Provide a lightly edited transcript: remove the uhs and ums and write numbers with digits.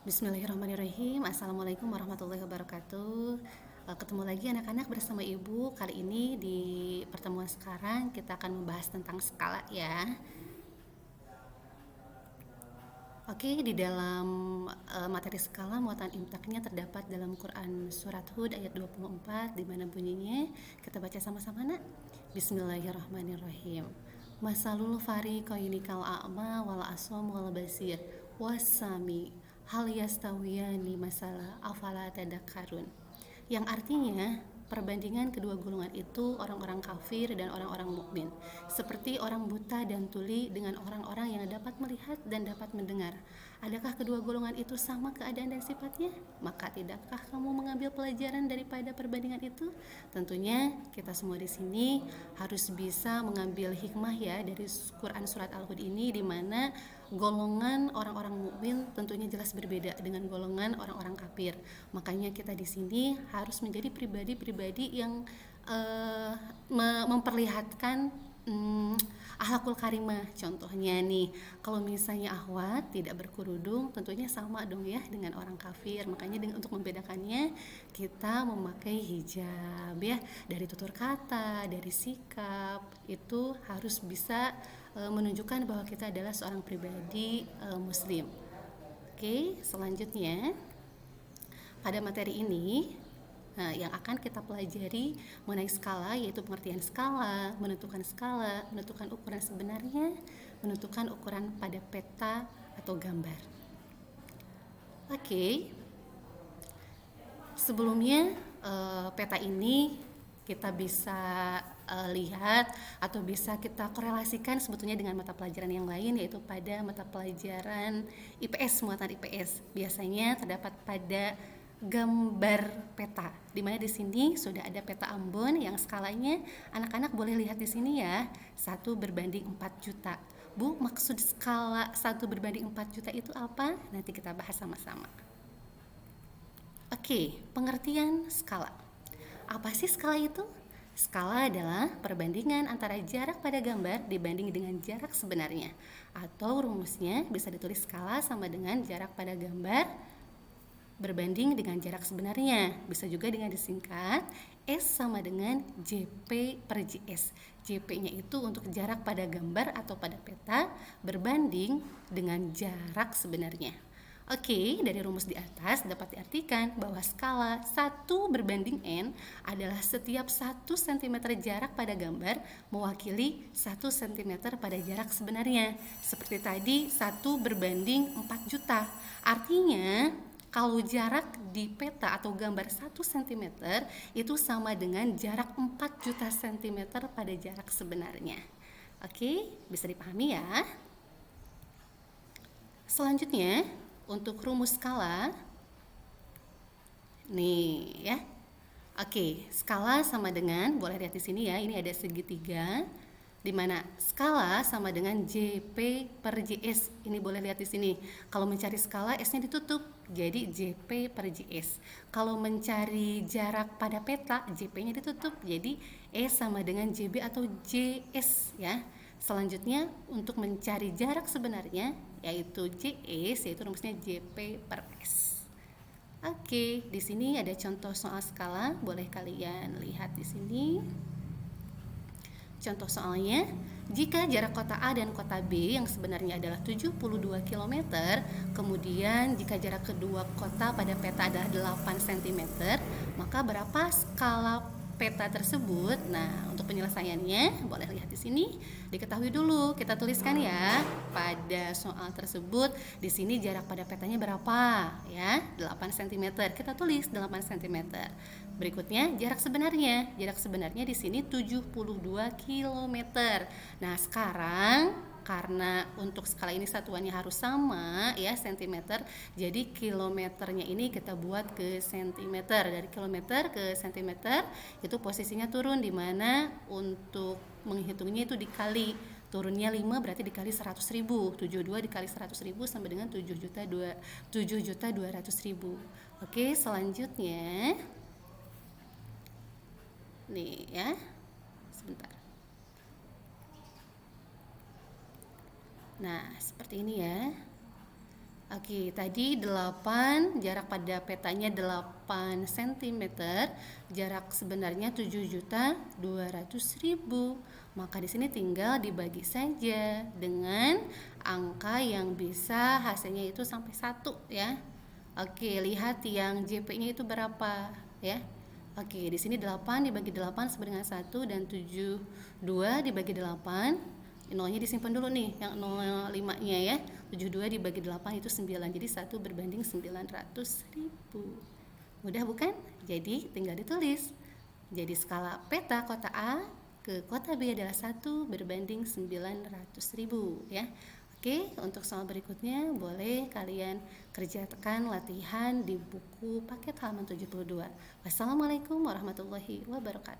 Bismillahirrahmanirrahim. Assalamualaikum warahmatullahi wabarakatuh. Ketemu lagi anak-anak bersama Ibu. Kali ini di pertemuan sekarang kita akan membahas tentang skala ya. Oke, di dalam materi skala muatan imtaknya terdapat dalam Quran surat Hud ayat 24 di mana bunyinya kita baca sama-sama nak. Bismillahirrahmanirrahim. Masalul fariqaini kal a'ma wal asom wal basir wasami hal yastawiyani masalah afala tadakkarun, yang artinya perbandingan kedua golongan itu orang-orang kafir dan orang-orang mukmin, seperti orang buta dan tuli dengan orang-orang yang dapat melihat dan dapat mendengar. Adakah kedua golongan itu sama keadaan dan sifatnya? Maka tidakkah kamu mengambil pelajaran daripada perbandingan itu? Tentunya kita semua di sini harus bisa mengambil hikmah ya dari Quran surat Al-Hud ini, di mana golongan orang-orang mukmin tentunya jelas berbeda dengan golongan orang-orang kafir. Makanya kita di sini harus menjadi pribadi-pribadi yang memperlihatkan akhlakul karimah. Contohnya nih, kalau misalnya akhwat tidak berkerudung, tentunya sama dong ya dengan orang kafir. Makanya untuk membedakannya kita memakai hijab ya. Dari tutur kata, dari sikap, itu harus bisa menunjukkan bahwa kita adalah seorang pribadi muslim. Oke, selanjutnya pada materi ini yang akan kita pelajari mengenai skala, yaitu pengertian skala, menentukan ukuran sebenarnya, menentukan ukuran pada peta atau gambar. Oke, sebelumnya peta ini kita bisa lihat atau bisa kita korelasikan sebetulnya dengan mata pelajaran yang lain, yaitu pada mata pelajaran IPS, muatan IPS. Biasanya terdapat pada gambar peta, di mana di sini sudah ada peta Ambon yang skalanya anak-anak boleh lihat di sini ya, 1/4 juta. Bu, maksud skala 1/4 juta itu apa? Nanti kita bahas sama-sama. Oke, pengertian skala. Apa sih skala itu? Skala adalah perbandingan antara jarak pada gambar dibanding dengan jarak sebenarnya. Atau rumusnya bisa ditulis skala sama dengan jarak pada gambar berbanding dengan jarak sebenarnya. Bisa juga dengan disingkat S sama dengan JP per JS. JP-nya itu untuk jarak pada gambar atau pada peta berbanding dengan jarak sebenarnya. Oke, dari rumus di atas dapat diartikan bahwa skala 1/N adalah setiap 1 cm jarak pada gambar mewakili 1 cm pada jarak sebenarnya. Seperti tadi 1/4 juta. Artinya kalau jarak di peta atau gambar 1 cm itu sama dengan jarak 4 juta cm pada jarak sebenarnya. Oke, bisa dipahami ya. Selanjutnya, untuk rumus skala, nih ya. Oke, skala sama dengan, boleh lihat di sini ya, ini ada segitiga, di mana skala sama dengan JP per JS. Ini boleh lihat di sini. Kalau mencari skala, S-nya ditutup, jadi JP per JS. Kalau mencari jarak pada peta, JP-nya ditutup, jadi E sama dengan JB atau JS ya. Selanjutnya, untuk mencari jarak sebenarnya, yaitu JS, yaitu rumusnya JP per S. Oke, di sini ada contoh soal skala, boleh kalian lihat di sini. Contoh soalnya, jika jarak kota A dan kota B yang sebenarnya adalah 72 km, kemudian jika jarak kedua kota pada peta adalah 8 cm, maka berapa skala peta tersebut? Nah, untuk penyelesaiannya boleh lihat di sini. Diketahui dulu, kita tuliskan ya pada soal tersebut. Di sini jarak pada petanya berapa? Ya, 8 cm. Kita tulis 8 cm. Berikutnya jarak sebenarnya. Jarak sebenarnya di sini 72 km. Nah, sekarang karena untuk skala ini satuannya harus sama ya, cm, jadi kilometernya ini kita buat ke cm. Dari kilometer ke cm itu posisinya turun, di mana untuk menghitungnya itu dikali, turunnya 5 berarti dikali 100.000. 72 dikali 100.000 sama dengan 7.200.000. Oke, selanjutnya nih ya, sebentar. Nah, seperti ini ya. Oke, tadi 8, jarak pada petanya 8 cm, jarak sebenarnya 7.200.000. Maka di sini tinggal dibagi saja dengan angka yang bisa hasilnya itu sampai 1 ya. Oke, lihat yang JP-nya itu berapa ya. Oke, di sini 8 dibagi 8 sama dengan 1 dan 72 dibagi 8. Nolnya disimpan dulu nih, yang 05-nya ya. 72 dibagi 8 itu 9. Jadi 1 berbanding 900.000. Mudah bukan? Jadi tinggal ditulis. Jadi skala peta kota A ke kota B adalah 1 berbanding 900.000 ya. Oke, untuk soal berikutnya boleh kalian kerjakan latihan di buku paket halaman 72. Wassalamualaikum warahmatullahi wabarakatuh.